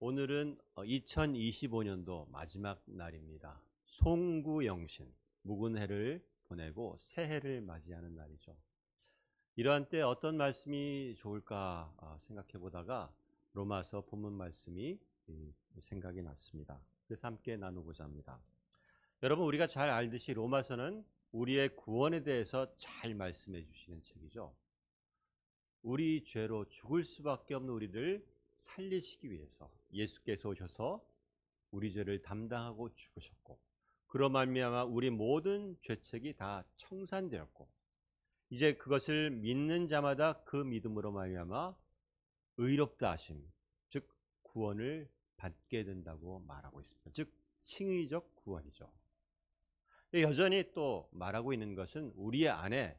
오늘은 2025년도 마지막 날입니다. 송구영신, 묵은 해를 보내고 새해를 맞이하는 날이죠. 이러한 때 어떤 말씀이 좋을까 생각해 보다가 로마서 본문 말씀이 생각이 났습니다. 그래서 함께 나누고자 합니다. 여러분, 우리가 잘 알듯이 로마서는 우리의 구원에 대해서 잘 말씀해 주시는 책이죠. 우리 죄로 죽을 수밖에 없는 우리를 살리시기 위해서 예수께서 오셔서 우리 죄를 담당하고 죽으셨고, 그로 말미암아 우리 모든 죄책이 다 청산되었고, 이제 그것을 믿는 자마다 그 믿음으로 말미암아 의롭다 하심, 즉 구원을 받게 된다고 말하고 있습니다. 즉 칭의적 구원이죠. 여전히 또 말하고 있는 것은 우리 안에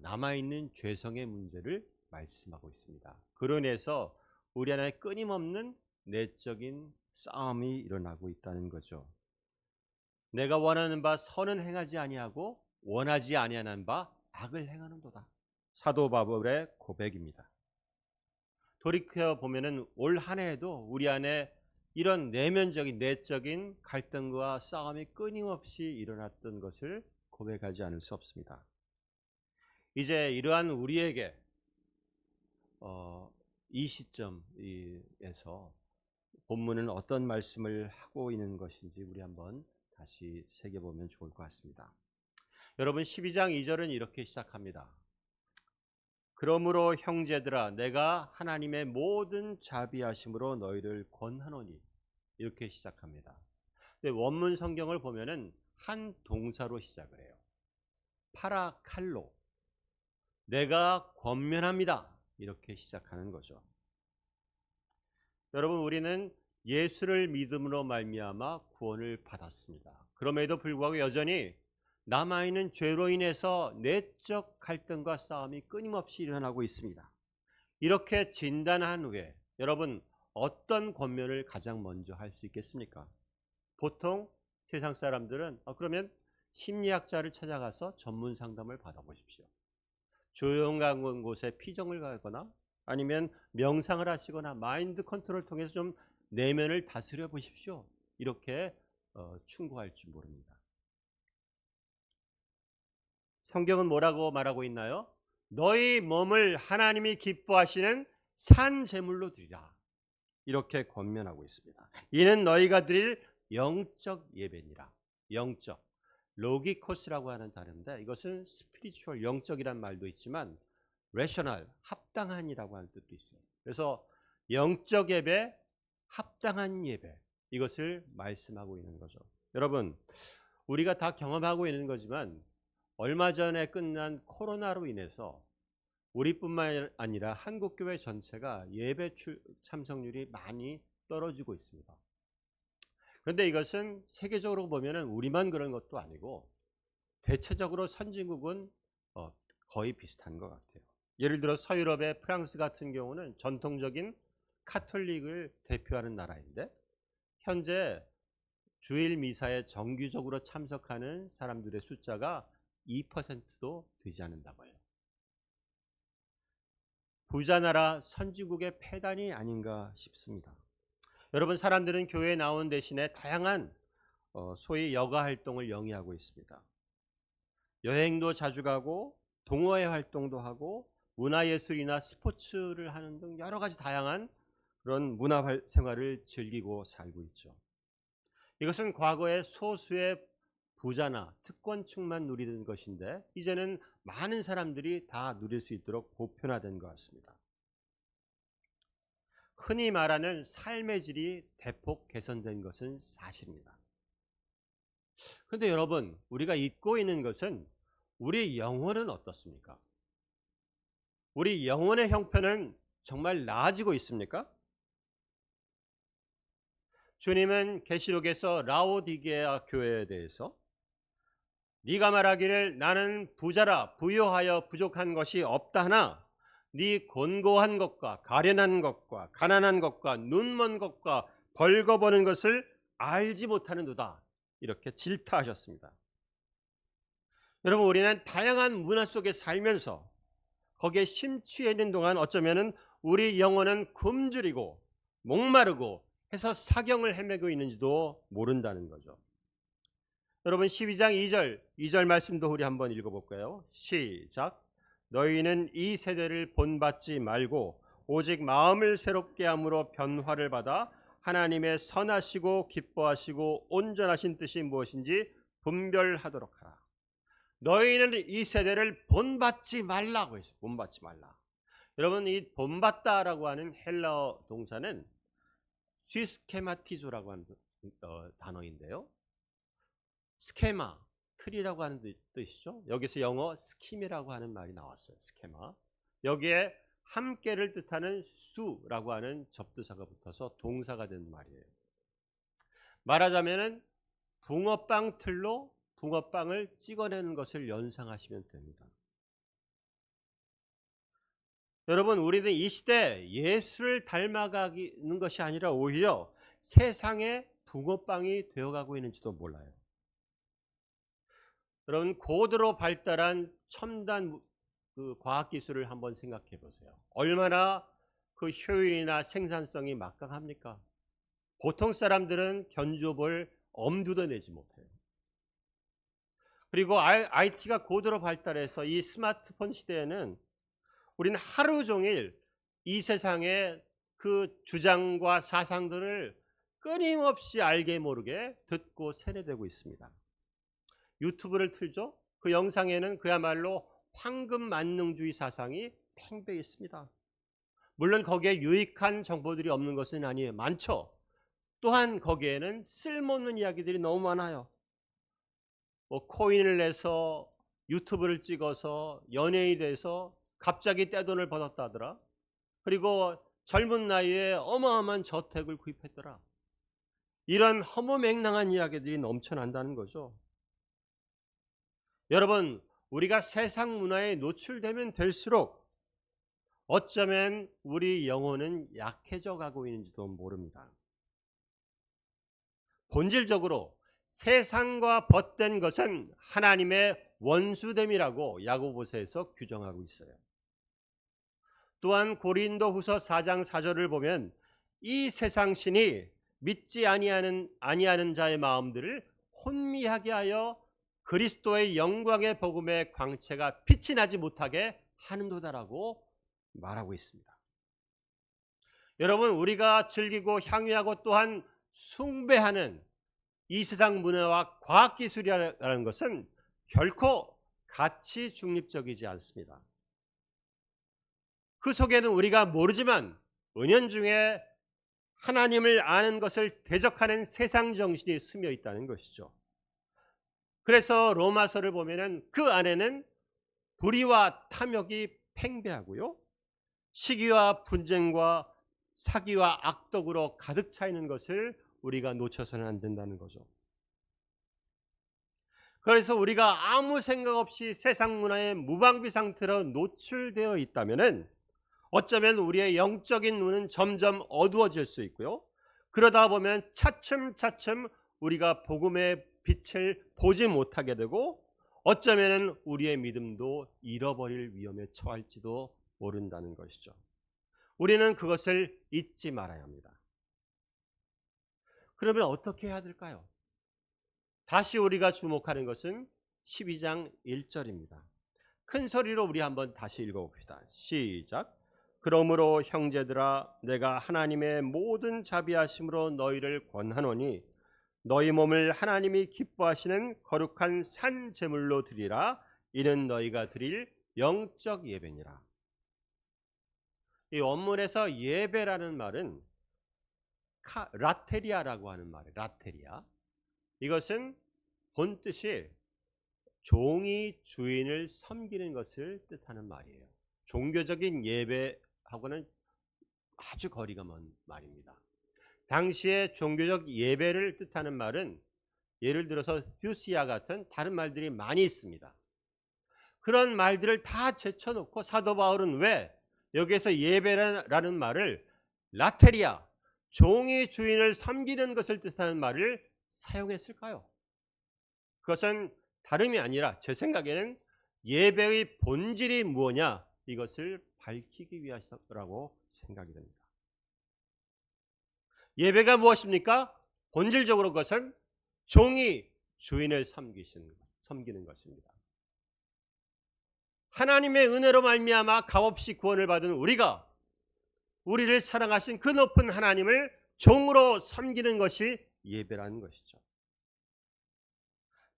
남아있는 죄성의 문제를 말씀하고 있습니다. 그로 인해서 우리 안에 끊임없는 내적인 싸움이 일어나고 있다는 거죠. 내가 원하는 바 선은 행하지 아니하고 원하지 아니하는 바 악을 행하는도다. 사도 바울의 고백입니다. 돌이켜 보면은 올 한 해에도 우리 안에 이런 내면적인 내적인 갈등과 싸움이 끊임없이 일어났던 것을 고백하지 않을 수 없습니다. 이제 이러한 우리에게 이 시점에서 본문은 어떤 말씀을 하고 있는 것인지 우리 한번 다시 새겨보면 좋을 것 같습니다. 여러분, 12장 2절은 이렇게 시작합니다. 그러므로 형제들아, 내가 하나님의 모든 자비하심으로 너희를 권하노니, 이렇게 시작합니다. 원문 성경을 보면은 한 동사로 시작을 해요. 파라칼로, 내가 권면합니다, 이렇게 시작하는 거죠. 여러분, 우리는 예수를 믿음으로 말미암아 구원을 받았습니다. 그럼에도 불구하고 여전히 남아있는 죄로 인해서 내적 갈등과 싸움이 끊임없이 일어나고 있습니다. 이렇게 진단한 후에 여러분, 어떤 권면을 가장 먼저 할 수 있겠습니까? 보통 세상 사람들은 그러면 심리학자를 찾아가서 전문 상담을 받아보십시오. 조용한 곳에 피정을 가거나 아니면 명상을 하시거나 마인드 컨트롤을 통해서 좀 내면을 다스려 보십시오. 이렇게 충고할 줄 모릅니다. 성경은 뭐라고 말하고 있나요? 너희 몸을 하나님이 기뻐하시는 산 제물로 드리라, 이렇게 권면하고 있습니다. 이는 너희가 드릴 영적 예배니라. 영적, 로기코스라고 하는 단어인데 이것은 스피리추얼, 영적이란 말도 있지만 레셔널, 합당한이라고 하는 뜻도 있어요. 그래서 영적 예배, 합당한 예배, 이것을 말씀하고 있는 거죠. 여러분, 우리가 다 경험하고 있는 거지만 얼마 전에 끝난 코로나로 인해서 우리뿐만 아니라 한국교회 전체가 예배 참석률이 많이 떨어지고 있습니다. 그런데 이것은 세계적으로 보면 우리만 그런 것도 아니고 대체적으로 선진국은 거의 비슷한 것 같아요. 예를 들어 서유럽의 프랑스 같은 경우는 전통적인 카톨릭을 대표하는 나라인데 현재 주일 미사에 정기적으로 참석하는 사람들의 숫자가 2%도 되지 않는다고 해요. 부자 나라 선진국의 폐단이 아닌가 싶습니다. 여러분, 사람들은 교회에 나오는 대신에 다양한 소위 여가 활동을 영위하고 있습니다. 여행도 자주 가고 동호회 활동도 하고 문화예술이나 스포츠를 하는 등 여러 가지 다양한 그런 문화 생활을 즐기고 살고 있죠. 이것은 과거에 소수의 부자나 특권층만 누리던 것인데 이제는 많은 사람들이 다 누릴 수 있도록 보편화된 것 같습니다. 흔히 말하는 삶의 질이 대폭 개선된 것은 사실입니다. 그런데 여러분, 우리가 잊고 있는 것은 우리 영혼은 어떻습니까? 우리 영혼의 형편은 정말 나아지고 있습니까? 주님은 계시록에서 라오디게아 교회에 대해서 네가 말하기를 나는 부자라 부유하여 부족한 것이 없다 하나 네 곤고한 것과 가련한 것과 가난한 것과 눈먼 것과 벌거버는 것을 알지 못하는도다, 이렇게 질타하셨습니다. 여러분, 우리는 다양한 문화 속에 살면서 거기에 심취해 있는 동안 어쩌면은 우리 영혼은 굶주리고 목마르고 해서 사경을 헤매고 있는지도 모른다는 거죠. 여러분 12장 2절 말씀도 우리 한번 읽어볼까요? 시작. 너희는 이 세대를 본받지 말고 오직 마음을 새롭게 함으로 변화를 받아 하나님의 선하시고 기뻐하시고 온전하신 뜻이 무엇인지 분별하도록 하라. 너희는 이 세대를 본받지 말라고 했어요. 본받지 말라. 여러분 이 본받다라고 하는 헬라어 동사는 시스케마티조라고 하는 단어인데요. 스케마, 틀이라고 하는 뜻이죠. 여기서 영어 스킴이라고 하는 말이 나왔어요. 스케마. 여기에 함께를 뜻하는 수라고 하는 접두사가 붙어서 동사가 된 말이에요. 말하자면은 붕어빵 틀로 붕어빵을 찍어내는 것을 연상하시면 됩니다. 여러분 우리는 이 시대 예수를 닮아가는 것이 아니라 오히려 세상의 붕어빵이 되어가고 있는지도 몰라요. 여러분 고도로 발달한 첨단 과학기술을 한번 생각해 보세요. 얼마나 그 효율이나 생산성이 막강합니까? 보통 사람들은 견주어볼 엄두도 내지 못해요. 그리고 IT가 고도로 발달해서 이 스마트폰 시대에는 우리는 하루 종일 이 세상의 그 주장과 사상들을 끊임없이 알게 모르게 듣고 세뇌되고 있습니다. 유튜브를 틀죠. 그 영상에는 그야말로 황금 만능주의 사상이 팽배해 있습니다. 물론 거기에 유익한 정보들이 없는 것은 아니에요. 많죠. 또한 거기에는 쓸모없는 이야기들이 너무 많아요. 뭐 코인을 내서 유튜브를 찍어서 연예인이 돼서 갑자기 떼돈을 벌었다더라. 그리고 젊은 나이에 어마어마한 저택을 구입했더라. 이런 허무맹랑한 이야기들이 넘쳐난다는 거죠. 여러분 우리가 세상 문화에 노출되면 될수록 어쩌면 우리 영혼은 약해져 가고 있는지도 모릅니다. 본질적으로 세상과 벗된 것은 하나님의 원수됨이라고 야고보서에서 규정하고 있어요. 또한 고린도후서 4장 4절을 보면 이 세상 신이 믿지 아니하는 자의 마음들을 혼미하게 하여 그리스도의 영광의 복음의 광채가 빛이 나지 못하게 하는도다라고 말하고 있습니다. 여러분 우리가 즐기고 향유하고 또한 숭배하는 이 세상 문화와 과학기술이라는 것은 결코 가치 중립적이지 않습니다. 그 속에는 우리가 모르지만 은연중에 하나님을 아는 것을 대적하는 세상 정신이 스며 있다는 것이죠. 그래서 로마서를 보면은 그 안에는 불의와 탐욕이 팽배하고요. 시기와 분쟁과 사기와 악독으로 가득 차 있는 것을 우리가 놓쳐서는 안 된다는 거죠. 그래서 우리가 아무 생각 없이 세상 문화의 무방비 상태로 노출되어 있다면은 어쩌면 우리의 영적인 눈은 점점 어두워질 수 있고요. 그러다 보면 차츰차츰 우리가 복음의 빛을 보지 못하게 되고 어쩌면 우리의 믿음도 잃어버릴 위험에 처할지도 모른다는 것이죠. 우리는 그것을 잊지 말아야 합니다. 그러면 어떻게 해야 될까요? 다시 우리가 주목하는 것은 12장 1절입니다. 큰 소리로 우리 한번 다시 읽어봅시다. 시작. 그러므로 형제들아 내가 하나님의 모든 자비하심으로 너희를 권하노니 너희 몸을 하나님이 기뻐하시는 거룩한 산 제물로 드리라. 이는 너희가 드릴 영적 예배니라. 이 원문에서 예배라는 말은 라테리아라고 하는 말이에요. 라테리아. 이것은 본뜻이 종이 주인을 섬기는 것을 뜻하는 말이에요. 종교적인 예배하고는 아주 거리가 먼 말입니다. 당시에 종교적 예배를 뜻하는 말은 예를 들어서 퓨시아 같은 다른 말들이 많이 있습니다. 그런 말들을 다 제쳐놓고 사도 바울은 왜 여기에서 예배라는 말을 라테리아, 종이 주인을 섬기는 것을 뜻하는 말을 사용했을까요? 그것은 다름이 아니라 제 생각에는 예배의 본질이 무엇냐 이것을 밝히기 위해서라고 생각이 됩니다. 예배가 무엇입니까? 본질적으로 그것은 종이 주인을 섬기는 것입니다. 하나님의 은혜로 말미암아 값없이 구원을 받은 우리가 우리를 사랑하신 그 높은 하나님을 종으로 섬기는 것이 예배라는 것이죠.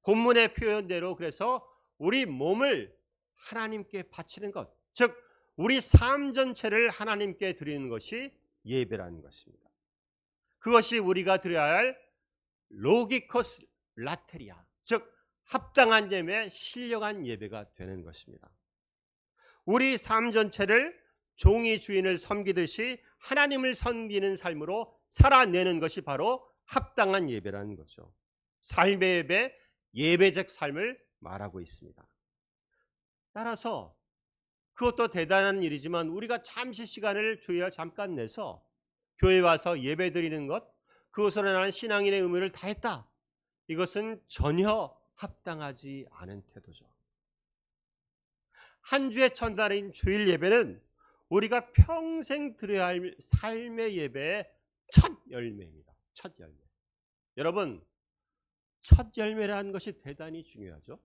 본문의 표현대로 그래서 우리 몸을 하나님께 바치는 것, 즉 우리 삶 전체를 하나님께 드리는 것이 예배라는 것입니다. 그것이 우리가 드려야 할 로기코스 라테리아, 즉 합당한 예배, 신령한 예배가 되는 것입니다. 우리 삶 전체를 종이 주인을 섬기듯이 하나님을 섬기는 삶으로 살아내는 것이 바로 합당한 예배라는 거죠. 삶의 예배, 예배적 삶을 말하고 있습니다. 따라서 그것도 대단한 일이지만 우리가 잠시 시간을 주일날 잠깐 내서 교회 와서 예배 드리는 것, 그것으로 나는 신앙인의 의무를 다했다. 이것은 전혀 합당하지 않은 태도죠. 한 주의 첫날인 주일 예배는 우리가 평생 드려야 할 삶의 예배의 첫 열매입니다. 첫 열매. 여러분, 첫 열매라는 것이 대단히 중요하죠.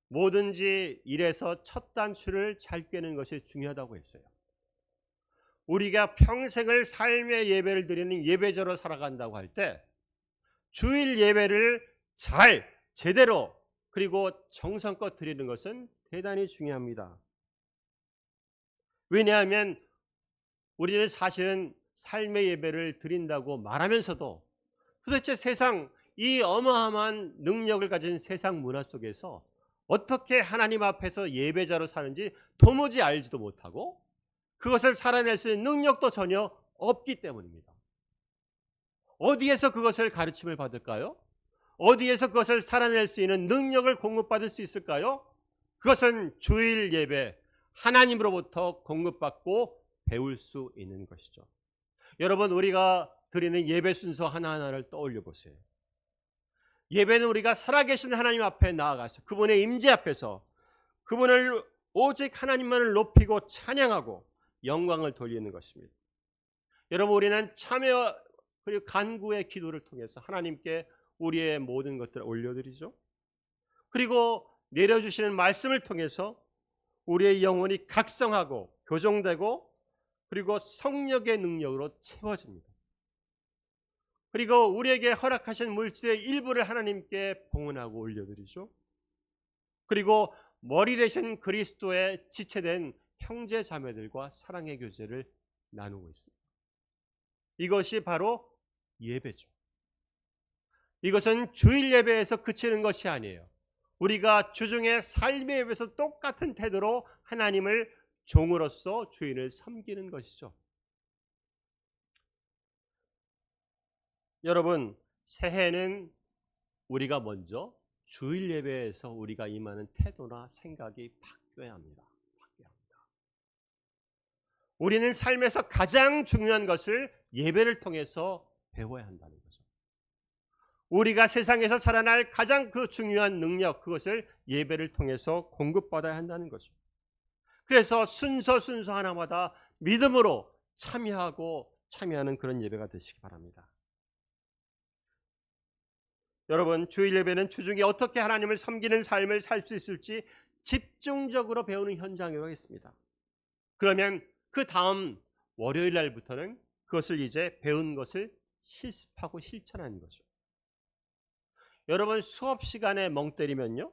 뭐든지 일에서 첫 단추를 잘 꿰는 것이 중요하다고 했어요. 우리가 평생을 삶의 예배를 드리는 예배자로 살아간다고 할 때 주일 예배를 잘 제대로 그리고 정성껏 드리는 것은 대단히 중요합니다. 왜냐하면 우리는 사실은 삶의 예배를 드린다고 말하면서도 도대체 세상 이 어마어마한 능력을 가진 세상 문화 속에서 어떻게 하나님 앞에서 예배자로 사는지 도무지 알지도 못하고 그것을 살아낼 수 있는 능력도 전혀 없기 때문입니다. 어디에서 그것을 가르침을 받을까요? 어디에서 그것을 살아낼 수 있는 능력을 공급받을 수 있을까요? 그것은 주일 예배, 하나님으로부터 공급받고 배울 수 있는 것이죠. 여러분, 우리가 드리는 예배 순서 하나하나를 떠올려 보세요. 예배는 우리가 살아계신 하나님 앞에 나아가서 그분의 임재 앞에서 그분을 오직 하나님만을 높이고 찬양하고 영광을 돌리는 것입니다. 여러분, 우리는 참여 그리고 간구의 기도를 통해서 하나님께 우리의 모든 것들을 올려드리죠. 그리고 내려주시는 말씀을 통해서 우리의 영혼이 각성하고 교정되고 그리고 성령의 능력으로 채워집니다. 그리고 우리에게 허락하신 물질의 일부를 하나님께 봉헌하고 올려드리죠. 그리고 머리 되신 그리스도의 지체된 형제 자매들과 사랑의 교제를 나누고 있습니다. 이것이 바로 예배죠. 이것은 주일 예배에서 그치는 것이 아니에요. 우리가 주중에 삶의 예배에서 똑같은 태도로 하나님을 종으로서 주인을 섬기는 것이죠. 여러분, 새해는 우리가 먼저 주일 예배에서 우리가 임하는 태도나 생각이 바뀌어야 합니다. 우리는 삶에서 가장 중요한 것을 예배를 통해서 배워야 한다는 거죠. 우리가 세상에서 살아날 가장 그 중요한 능력, 그것을 예배를 통해서 공급받아야 한다는 거죠. 그래서 순서 하나마다 믿음으로 참여하는 그런 예배가 되시기 바랍니다. 여러분, 주일 예배는 주중에 어떻게 하나님을 섬기는 삶을 살 수 있을지 집중적으로 배우는 현장이라고 했습니다. 그러면 그 다음 월요일 날부터는 그것을 이제 배운 것을 실습하고 실천하는 거죠. 여러분, 수업 시간에 멍 때리면요,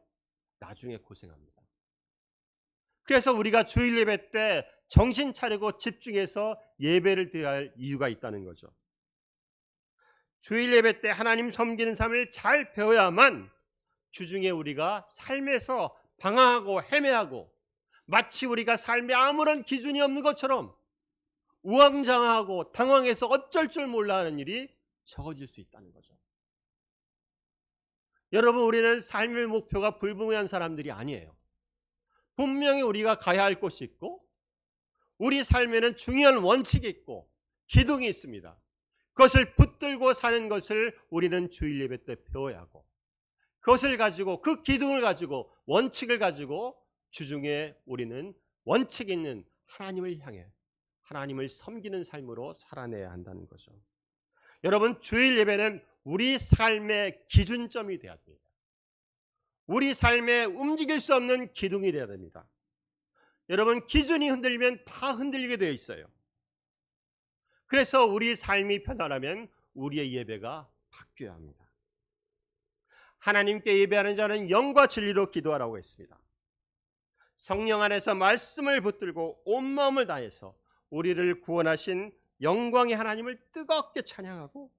나중에 고생합니다. 그래서 우리가 주일 예배 때 정신 차리고 집중해서 예배를 드려야 할 이유가 있다는 거죠. 주일 예배 때 하나님 섬기는 삶을 잘 배워야만 주중에 우리가 삶에서 방황하고 헤매하고 마치 우리가 삶에 아무런 기준이 없는 것처럼 우왕좌왕하고 당황해서 어쩔 줄 몰라 하는 일이 적어질 수 있다는 거죠. 여러분, 우리는 삶의 목표가 불분명한 사람들이 아니에요. 분명히 우리가 가야 할 곳이 있고 우리 삶에는 중요한 원칙이 있고 기둥이 있습니다. 그것을 붙들고 사는 것을 우리는 주일 예배 때 배워야 하고 그것을 가지고 그 기둥을 가지고 원칙을 가지고 주중에 우리는 원칙 있는 하나님을 향해 하나님을 섬기는 삶으로 살아내야 한다는 거죠. 여러분, 주일 예배는 우리 삶의 기준점이 되어야 됩니다. 우리 삶에 움직일 수 없는 기둥이 되어야 됩니다. 여러분, 기준이 흔들리면 다 흔들리게 되어 있어요. 그래서 우리 삶이 편안하면 우리의 예배가 바뀌어야 합니다. 하나님께 예배하는 자는 영과 진리로 기도하라고 했습니다. 성령 안에서 말씀을 붙들고 온 마음을 다해서 우리를 구원하신 영광의 하나님을 뜨겁게 찬양하고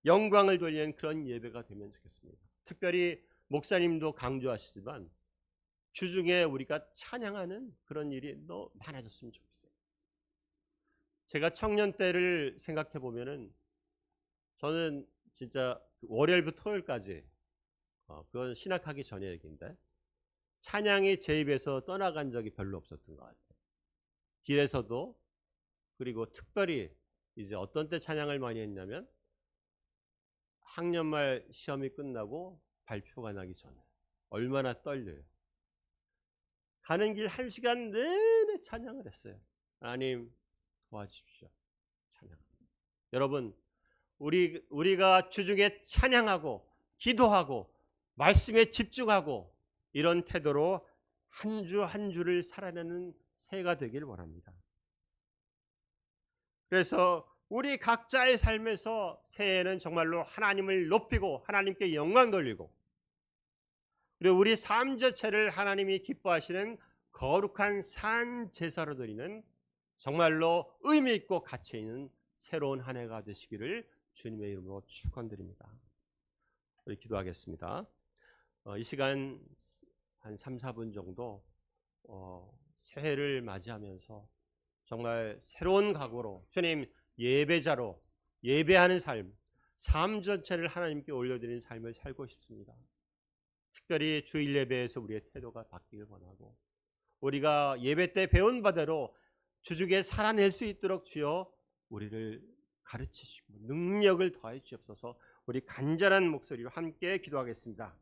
영광을 돌리는 그런 예배가 되면 좋겠습니다. 특별히 목사님도 강조하시지만 주중에 우리가 찬양하는 그런 일이 더 많아졌으면 좋겠어요. 제가 청년 때를 생각해 보면은 저는 진짜 월요일부터 토요일까지 그건 신학하기 전의 얘기인데 찬양이 제 입에서 떠나간 적이 별로 없었던 것 같아요. 길에서도, 그리고 특별히 이제 어떤 때 찬양을 많이 했냐면 학년 말 시험이 끝나고 발표가 나기 전에 얼마나 떨려요. 가는 길 1시간 내내 찬양을 했어요. 하나님 도와주십시오. 찬양. 여러분, 우리가 주중에 찬양하고 기도하고 말씀에 집중하고 이런 태도로 한 주 한 주를 살아내는 새해가 되길 원합니다. 그래서 우리 각자의 삶에서 새해에는 정말로 하나님을 높이고 하나님께 영광 돌리고, 그리고 우리 삶 자체를 하나님이 기뻐하시는 거룩한 산 제사로 드리는 정말로 의미 있고 가치 있는 새로운 한 해가 되시기를 주님의 이름으로 축원드립니다. 우리 기도하겠습니다. 이 시간 한 3, 4분 정도 새해를 맞이하면서 정말 새로운 각오로 주님 예배자로 예배하는 삶 전체를 하나님께 올려드리는 삶을 살고 싶습니다. 특별히 주일 예배에서 우리의 태도가 바뀌길 원하고, 우리가 예배 때 배운 바대로 주중에 살아낼 수 있도록 주여 우리를 가르치시고 능력을 더해 주옵소서. 우리 간절한 목소리로 함께 기도하겠습니다.